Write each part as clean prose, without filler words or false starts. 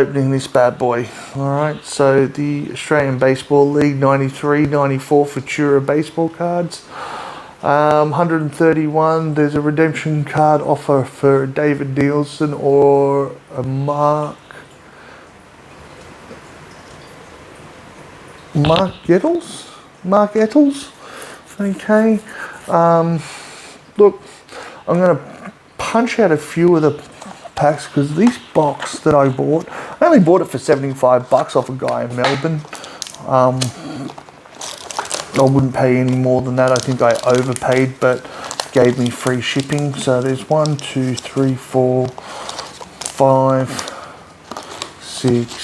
Opening this bad boy. Alright, so the Australian Baseball League 93-94 Futura baseball cards. 131, there's a redemption card offer for David Nielsen or a Mark Ettles? Okay. Look, I'm going to punch out a few of the packs because this box that I bought, I only bought it for $75 off a guy in Melbourne. I wouldn't pay any more than that. I think I overpaid, but gave me free shipping. So there's 1, 2, 3, 4, 5, 6,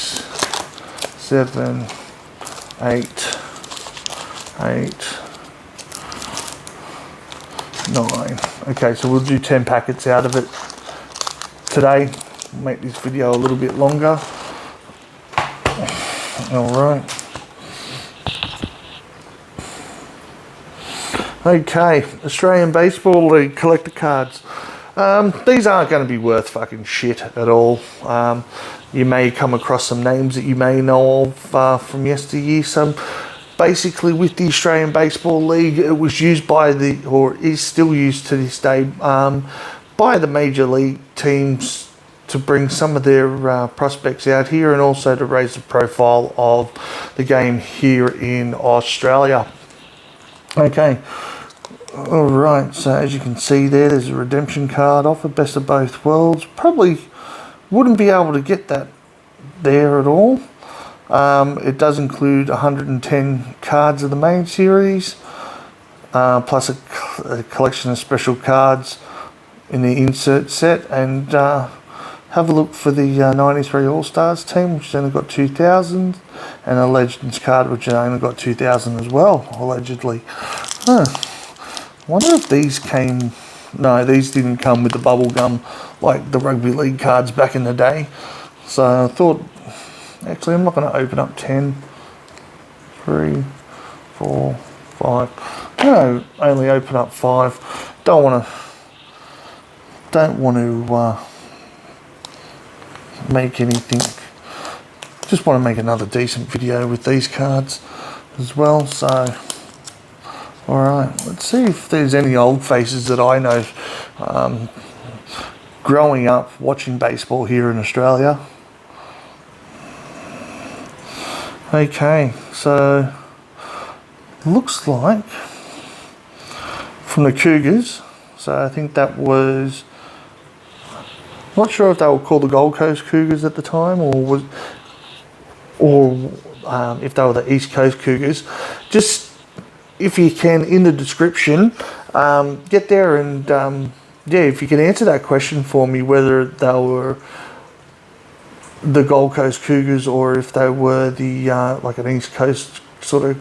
7, 8, 9. Okay, so we'll do 10 packets out of it today. Make this video a little bit longer. Alright. Okay, Australian Baseball League collector cards. These aren't going to be worth fucking shit at all. You may come across some names that you may know of from yesteryear. So basically with the Australian Baseball League, it was used by or is still used to this day, by the major league teams to bring some of their prospects out here and also to raise the profile of the game here in Australia. Okay, alright, so as you can see there's a redemption card offer, best of both worlds. Probably wouldn't be able to get that there at all. It does include 110 cards of the main series, plus a collection of special cards in the insert set, and have a look for the 93 All-Stars team, which has only got 2,000, and a Legends card, which has only got 2,000 as well, allegedly. Wonder if these came... No, these didn't come with the bubble gum like the rugby league cards back in the day. So I thought, actually I'm not going to open up 10, 3, 4, 5. No, only open up 5. Don't want to make anything. Just want to make another decent video with these cards as well. So alright, let's see if there's any old faces that I know growing up watching baseball here in Australia. Okay, so looks like from the Cougars, so I think that was, not sure if they were called the Gold Coast Cougars at the time, or if they were the East Coast Cougars. Just, if you can, in the description, get there and yeah, if you can answer that question for me, whether they were the Gold Coast Cougars or if they were the like an East Coast sort of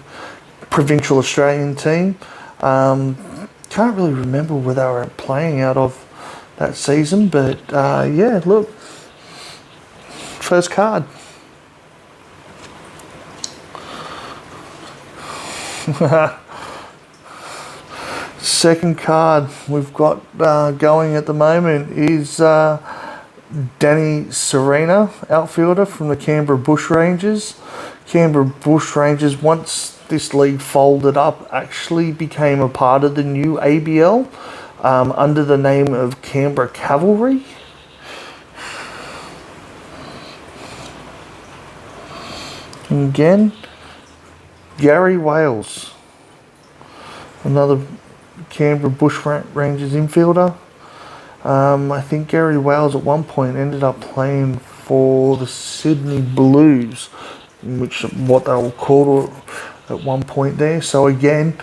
provincial Australian team. Can't really remember where they were playing out of that season, but yeah, look, first card. Second card we've got going at the moment is Danny Serena, outfielder from the Canberra Bushrangers. Canberra Bushrangers, once this league folded up, actually became a part of the new ABL under the name of Canberra Cavalry. And again, Gary Wales, another Canberra Bushrangers infielder. I think Gary Wales at one point ended up playing for the Sydney Blues, which what they were called at one point there. So again,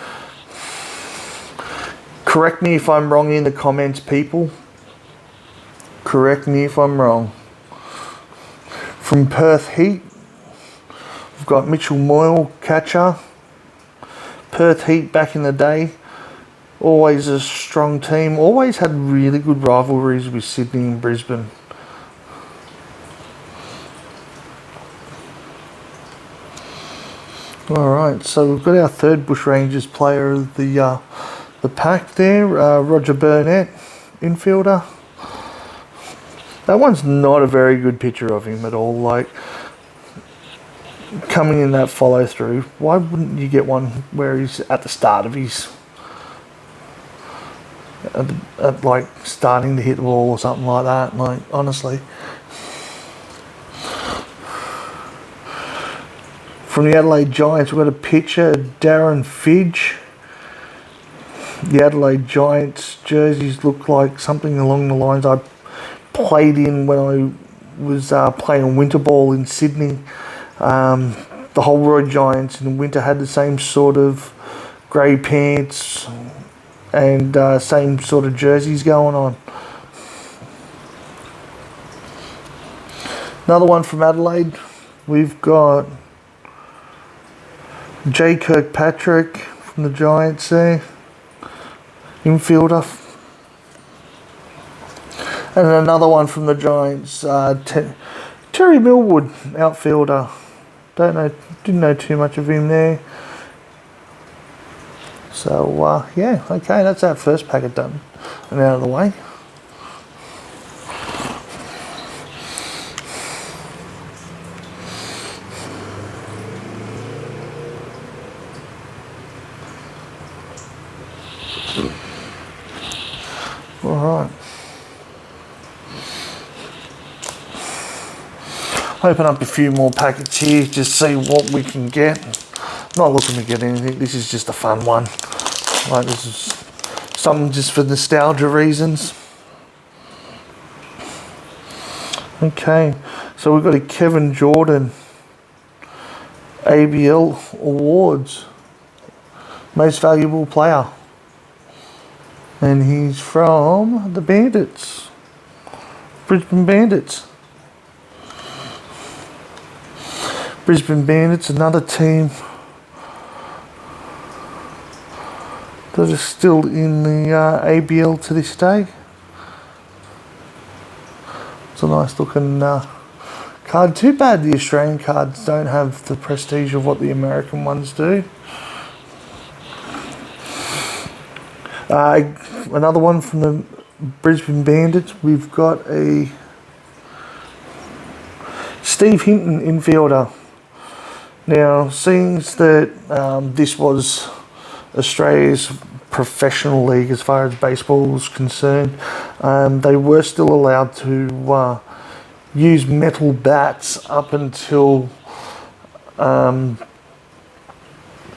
correct me if I'm wrong in the comments, people. Correct me if I'm wrong. From Perth Heat, we've got Mitchell Moyle, catcher. Perth Heat back in the day, always a strong team, always had really good rivalries with Sydney and Brisbane. Alright, so we've got our third Bushrangers player of the pack there, Roger Burnett, infielder. That one's not a very good picture of him at all. Like, coming in that follow through, why wouldn't you get one where he's at the start of his at like starting to hit the ball or something like that? Like, honestly. From the Adelaide Giants, we've got a picture, Darren Fidge. The Adelaide Giants jerseys look like something along the lines I played in when I was playing winter ball in Sydney. The Holroyd Giants in the winter had the same sort of grey pants and same sort of jerseys going on. Another one from Adelaide, we've got Jay Kirkpatrick from the Giants there, infielder. And another one from the Giants, Terry Millwood, outfielder. Didn't know too much of him there. So yeah, okay, that's our first packet done and out of the way. All right. Open up a few more packets here, just see what we can get. Not looking to get anything, this is just a fun one. Like, this is something just for nostalgia reasons. Okay, so we've got a Kevin Jordan ABL Awards, Most Valuable Player. And he's from the Bandits, Brisbane Bandits. Brisbane Bandits, another team that is still in the ABL to this day. It's a nice looking card. Too bad the Australian cards don't have the prestige of what the American ones do. Another one from the Brisbane Bandits. We've got a Steve Hinton infielder. Now, seeing that this was Australia's professional league as far as baseball was concerned, they were still allowed to use metal bats up until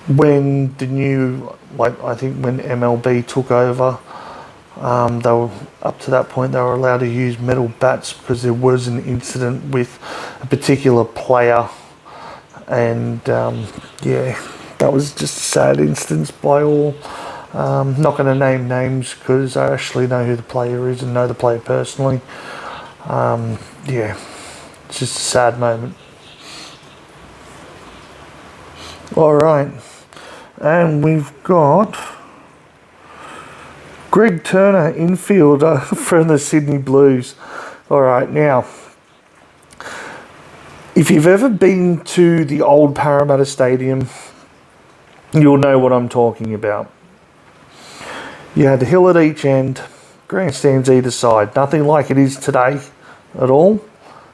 when the new, like, I think when MLB took over, they were, up to that point, they were allowed to use metal bats because there was an incident with a particular player. And yeah, that was just a sad instance by all. Not going to name names because I actually know who the player is and know the player personally. Yeah, it's just a sad moment. All right, and we've got Greg Turner, infielder from the Sydney Blues. All right, now, if you've ever been to the old Parramatta Stadium, you'll know what I'm talking about. You had the hill at each end, grandstands either side. Nothing like it is today at all.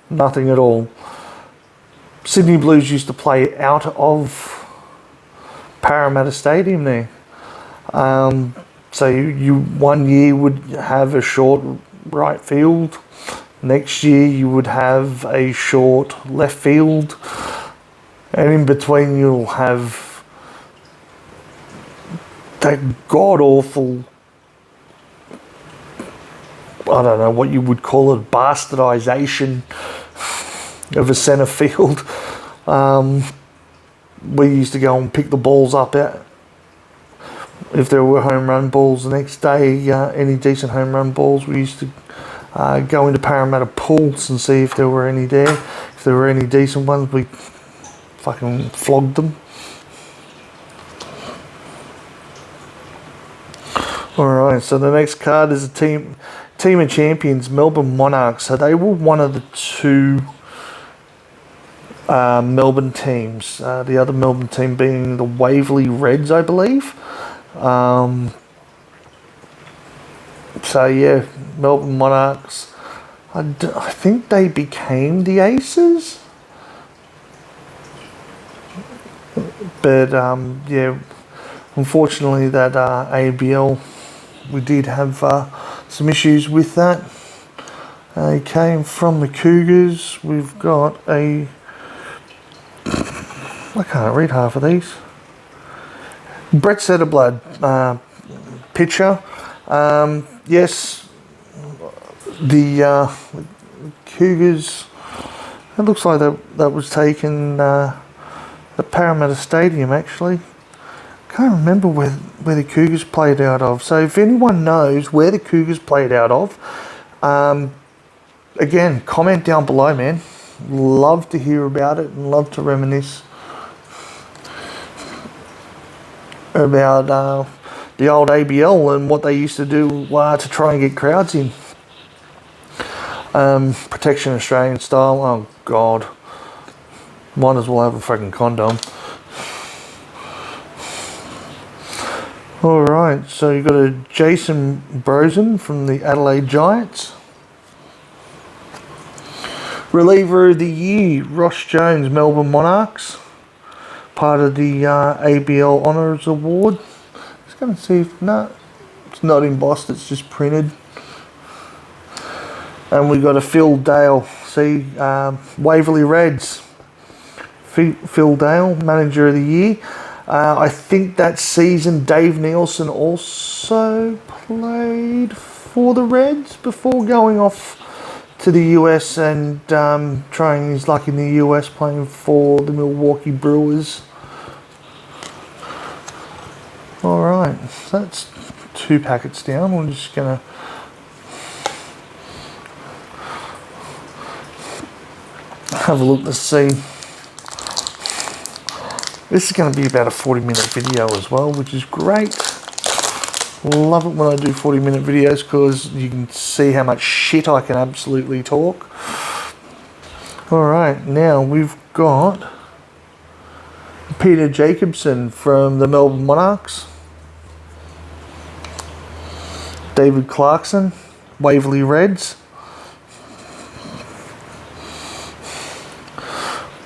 Nothing at all. Sydney Blues used to play out of Parramatta Stadium there. So you one year would have a short right field. Next year you would have a short left field, and in between you'll have that god-awful, I don't know what you would call it, bastardization of a centre field. We used to go and pick the balls up out. If there were home run balls the next day, any decent home run balls, we used to go into Parramatta pools and see if there were any there. If there were any decent ones, we fucking flogged them. Alright, so the next card is a team of champions, Melbourne Monarchs. So they were one of the two Melbourne teams. The other Melbourne team being the Waverley Reds, I believe. So yeah, Melbourne Monarchs. I think they became the Aces. But yeah, unfortunately that ABL, we did have some issues with that. Okay, and from the Cougars, we've got a... I can't read half of these. Brett Setterblood, pitcher. Yes, the Cougars, it looks like that was taken at Parramatta Stadium, actually. Can't remember where the Cougars played out of. So if anyone knows where the Cougars played out of, again, comment down below, man. Love to hear about it and love to reminisce about the old ABL and what they used to do to try and get crowds in. Protection Australian style. Oh God, might as well have a fucking condom. Alright, so you've got a Jason Brosen from the Adelaide Giants. Reliever of the Year, Ross Jones, Melbourne Monarchs. Part of the ABL Honours Award. Just going to see if... No, it's not embossed, it's just printed. And we got a Phil Dale. See, Waverley Reds. Phil Dale, Manager of the Year. I think that season Dave Nielsen also played for the Reds before going off to the US and trying his luck in the US, playing for the Milwaukee Brewers. Alright, so that's 2 packets down. We're just going to have a look to see. This is going to be about a 40-minute video as well, which is great. Love it when I do 40-minute videos because you can see how much shit I can absolutely talk. Alright, now we've got Peter Jacobson from the Melbourne Monarchs. David Clarkson, Waverley Reds.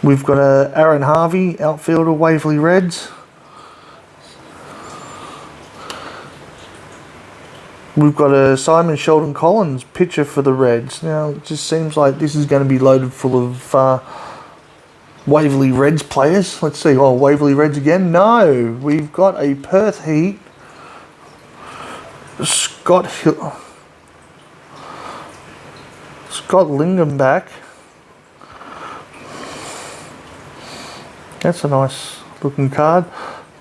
We've got Aaron Harvey, outfielder, Waverley Reds. We've got a Simon Sheldon Collins, pitcher for the Reds. Now, it just seems like this is going to be loaded full of Waverley Reds players. Let's see. Oh, Waverley Reds again? No. We've got a Perth Heat. Scott Lingham back. That's a nice looking card.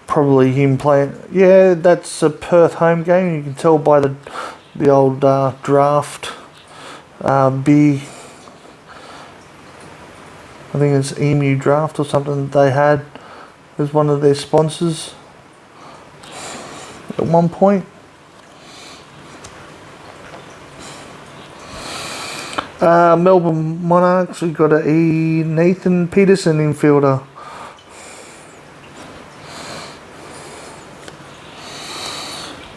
Probably him playing. Yeah, that's a Perth home game. You can tell by the old draft B. I think it's Emu Draft or something that they had as one of their sponsors at one point. Melbourne Monarchs, we've got a Nathan Peterson infielder.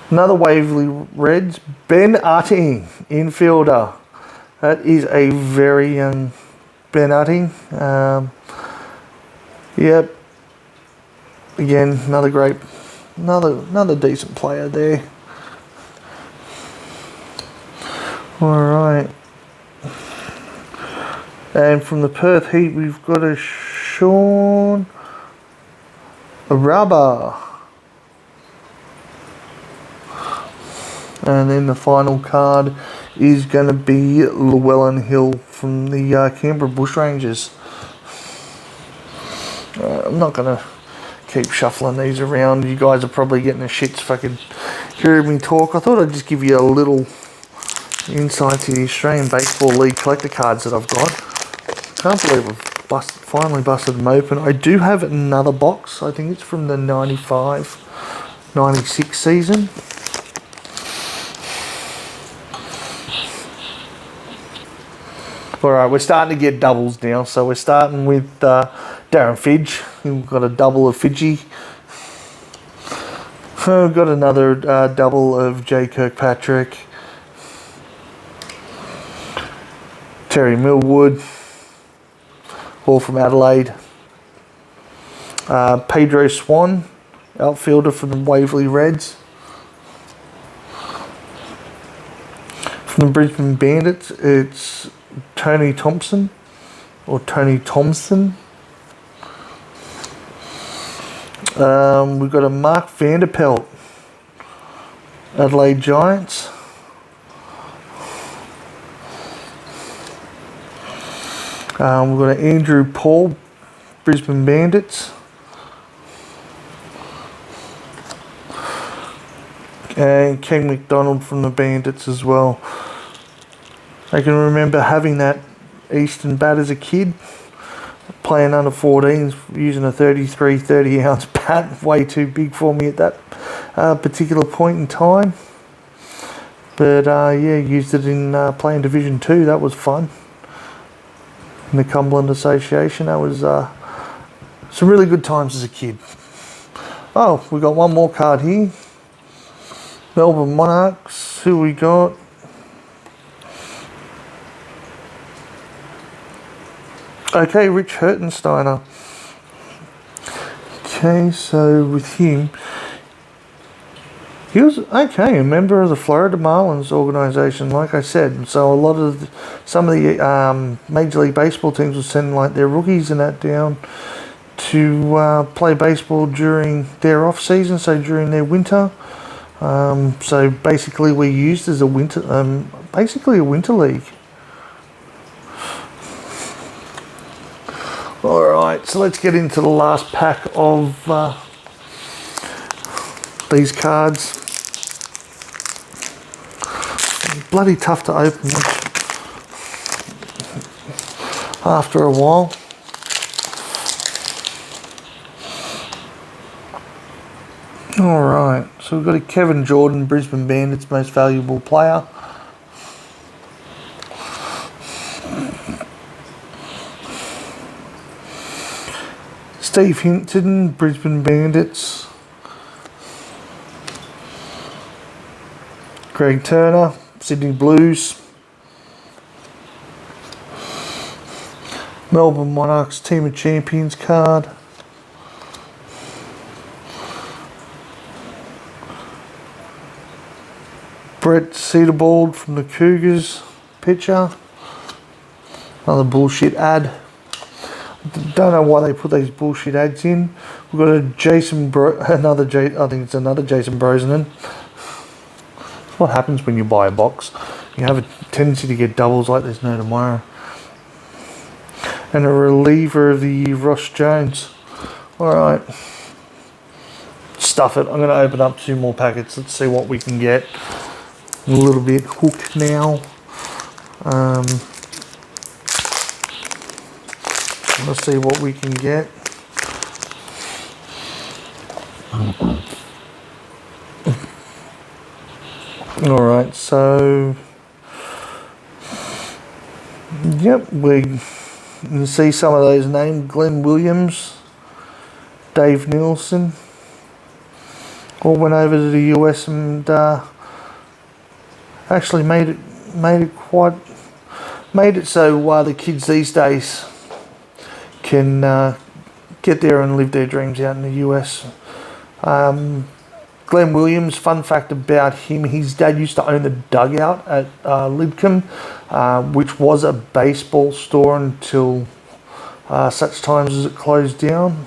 Another Waverley Reds, Ben Utting, infielder. That is a very young Ben Utting. Yep. Again, another decent player there. Alright. And from the Perth Heat, we've got a Sean Rubber. And then the final card is going to be Llewellyn Hill from the Canberra Bushrangers. I'm not going to keep shuffling these around. You guys are probably getting the shits fucking hearing me talk. I thought I'd just give you a little insight to the Australian Baseball League collector cards that I've got. Can't believe I've finally busted them open. I do have another box. I think it's from the 95-96 season. Alright, we're starting to get doubles now. So we're starting with Darren Fidge. We've got a double of Fidji. We've got another double of Jay Kirkpatrick. Terry Millwood, all from Adelaide. Pedro Swan, outfielder from the Waverley Reds. From the Brisbane Bandits, it's Tony Thompson, or Tony Thompson. We've got a Mark Vanderpelt, Adelaide Giants. We've got an Andrew Paul, Brisbane Bandits. And King McDonald from the Bandits as well. I can remember having that Eastern bat as a kid, playing under 14s, using a 33 30-ounce bat, way too big for me at that particular point in time. But yeah, used it in playing Division 2, that was fun. In the Cumberland Association, that was some really good times as a kid. Oh, we got one more card here. Melbourne Monarchs, who we got? Okay, Rich Hertensteiner. Okay, so with him, he was, okay, a member of the Florida Marlins organisation, like I said. So a lot of, some of the Major League Baseball teams will send like their rookies and that down to play baseball during their off season, so during their winter. So basically we're used as a winter, basically a winter league. Alright, so let's get into the last pack of these cards. Bloody tough to open after a while. Alright, so we've got a Kevin Jordan, Brisbane Bandits most valuable player. Steve Hinton, Brisbane Bandits. Greg Turner, Sydney Blues. Melbourne Monarchs Team of Champions card. Brett Cedarbold from the Cougars pitcher. Another bullshit ad. Don't know why they put these bullshit ads in. We've got a I think it's another Jason Brosnan. What happens when you buy a box? You have a tendency to get doubles like there's no tomorrow. And a reliever of the year, Ross Jones. Alright. Stuff it. I'm going to open up 2 more packets. Let's see what we can get. A little bit hooked now. Let's see what we can get. Alright, so yep, we can see some of those names. Glenn Williams, Dave Nielsen, all went over to the US and actually made it so the kids these days can get there and live their dreams out in the US. Glenn Williams, fun fact about him, his dad used to own the Dugout at Lidcombe, which was a baseball store until such times as it closed down.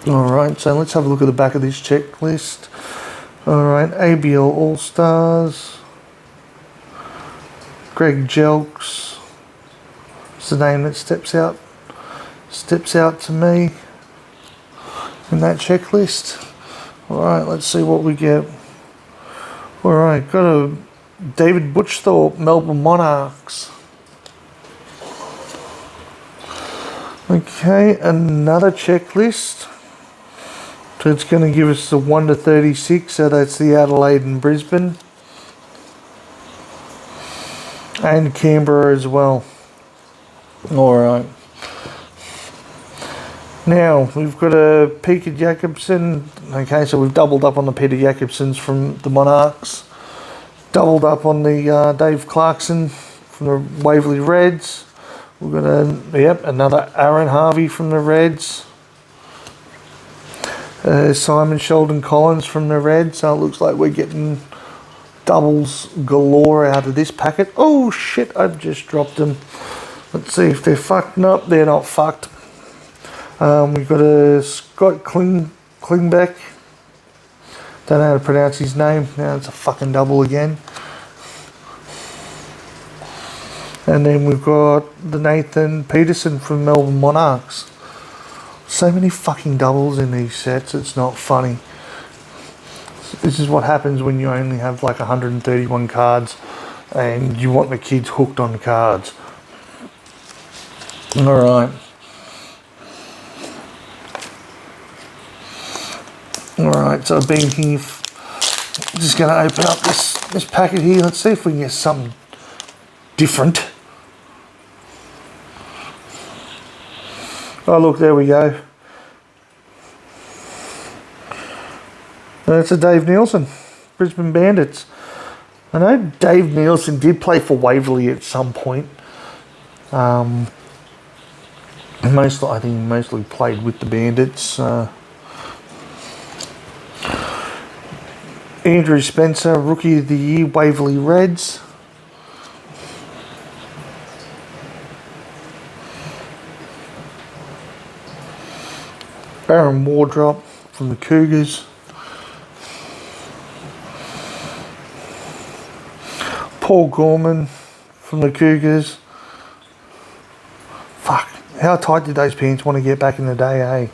Alright, so let's have a look at the back of this checklist. Alright, ABL All-Stars. Greg Jelks. It's the name that steps out to me in that checklist. Alright, let's see what we get. Alright, got a David Butchthorpe, Melbourne Monarchs. Okay, another checklist. So it's going to give us the 1 to 36, so that's the Adelaide and Brisbane. And Canberra as well. Alright. Now, we've got a Peter Jacobson. Okay, so we've doubled up on the Peter Jacobsons from the Monarchs. Doubled up on the Dave Clarkson from the Waverley Reds. We've got another Aaron Harvey from the Reds. Simon Sheldon Collins from the Reds. So it looks like we're getting doubles galore out of this packet. Oh shit, I've just dropped them. Let's see if they're fucked. Nope, they're not fucked. We've got a Scott Klingbeck. Don't know how to pronounce his name. Now it's a fucking double again. And then we've got the Nathan Peterson from Melbourne Monarchs. So many fucking doubles in these sets, it's not funny. This is what happens when you only have like 131 cards and you want the kids hooked on cards. Alright. Alright, so I've been here. Just going to open up this packet here. Let's see if we can get something different. Oh look, there we go. That's a Dave Nielsen, Brisbane Bandits. I know Dave Nielsen did play for Waverley at some point. I think he mostly played with the Bandits. Andrew Spencer, Rookie of the Year, Waverley Reds. Baron Wardrop from the Cougars. Paul Gorman from the Cougars. Fuck, how tight did those pants want to get back in the day, eh?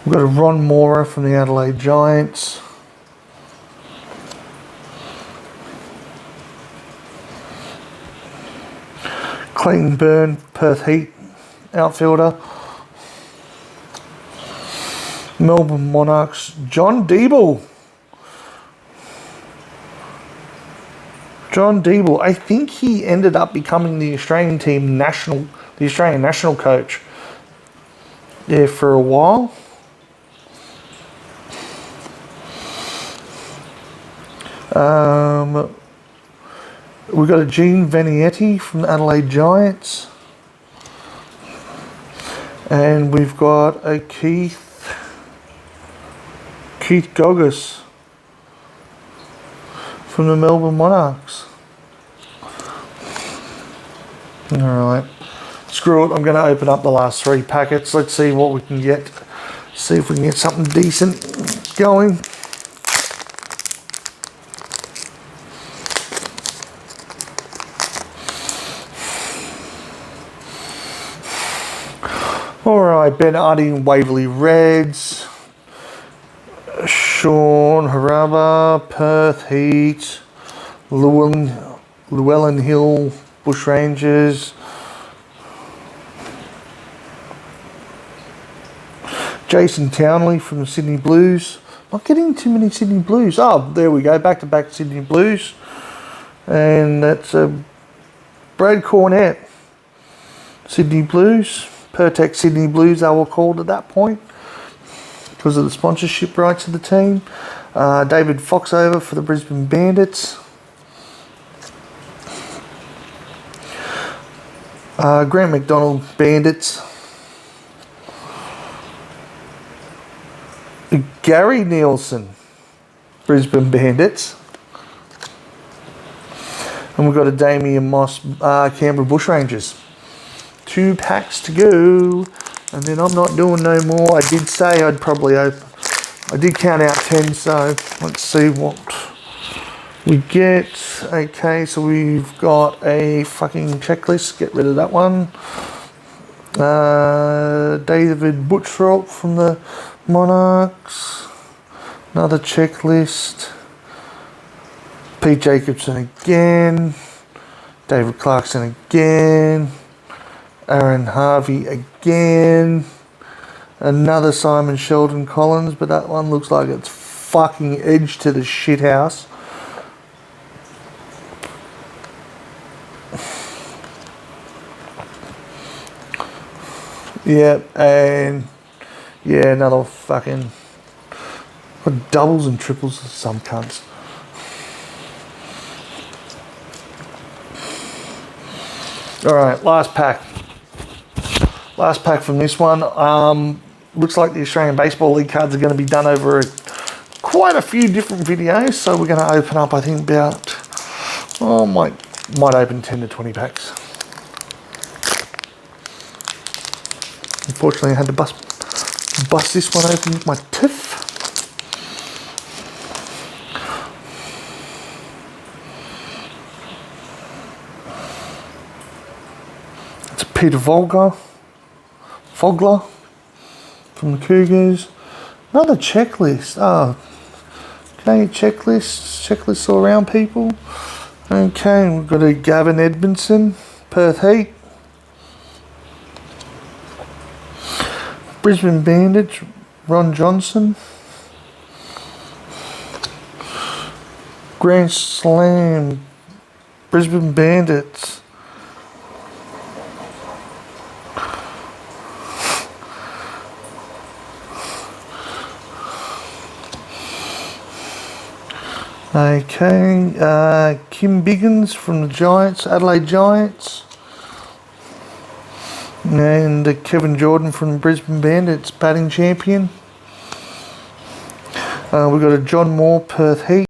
We've got a Ron Mora from the Adelaide Giants. Clayton Byrne, Perth Heat outfielder. Melbourne Monarchs, John Deeble. John Deeble, I think he ended up becoming the Australian national coach there for a while. We've got a Gene Vanietti from the Adelaide Giants. And we've got a Keith Goggis from the Melbourne Monarchs. Alright. Screw it, I'm going to open up the last 3 packets. Let's see what we can get. See if we can get something decent going. Alright, Ben Harding, Waverley Reds. Sean Haraba, Perth Heat. Llewellyn Hill, Bushrangers. Jason Townley from the Sydney Blues. Not getting too many Sydney Blues. Oh, there we go. Back to back Sydney Blues. And that's Brad Cornett. Sydney Blues. Pertex Sydney Blues, they were called at that point because of the sponsorship rights of the team. David Foxover for the Brisbane Bandits. Grant McDonald, Bandits. Gary Nielsen, Brisbane Bandits. And we've got a Damien Moss, Canberra Bushrangers. 2 packs to go, and then I'm not doing no more. I did say I'd probably open. I did count out 10, so let's see what we get. Okay, so we've got a fucking checklist. Get rid of that one. David Butcherop from the Monarchs. Another checklist. Pete Jacobson again. David Clarkson again. Aaron Harvey again. Another Simon Sheldon Collins, but that one looks like it's fucking edged to the shit house. Yeah, and Yeah, another fucking... Got doubles and triples of some cunts. Alright, last pack. Last pack from this one. Looks like the Australian Baseball League cards are going to be done over quite a few different videos. So we're going to open up, I think, about... Oh, might open 10 to 20 packs. Unfortunately, I had to bust this one open with my tiff. It's Peter Fogler from the Cougars. Another checklist. Oh, okay, checklists all around, people. Okay, we've got a Gavin Edmondson, Perth Heat. Brisbane Bandits, Ron Johnson. Grand Slam, Brisbane Bandits. Okay, Kim Biggins from the Giants, Adelaide Giants. And Kevin Jordan from the Brisbane Bandits, batting champion. We've got a John Moore, Perth Heat.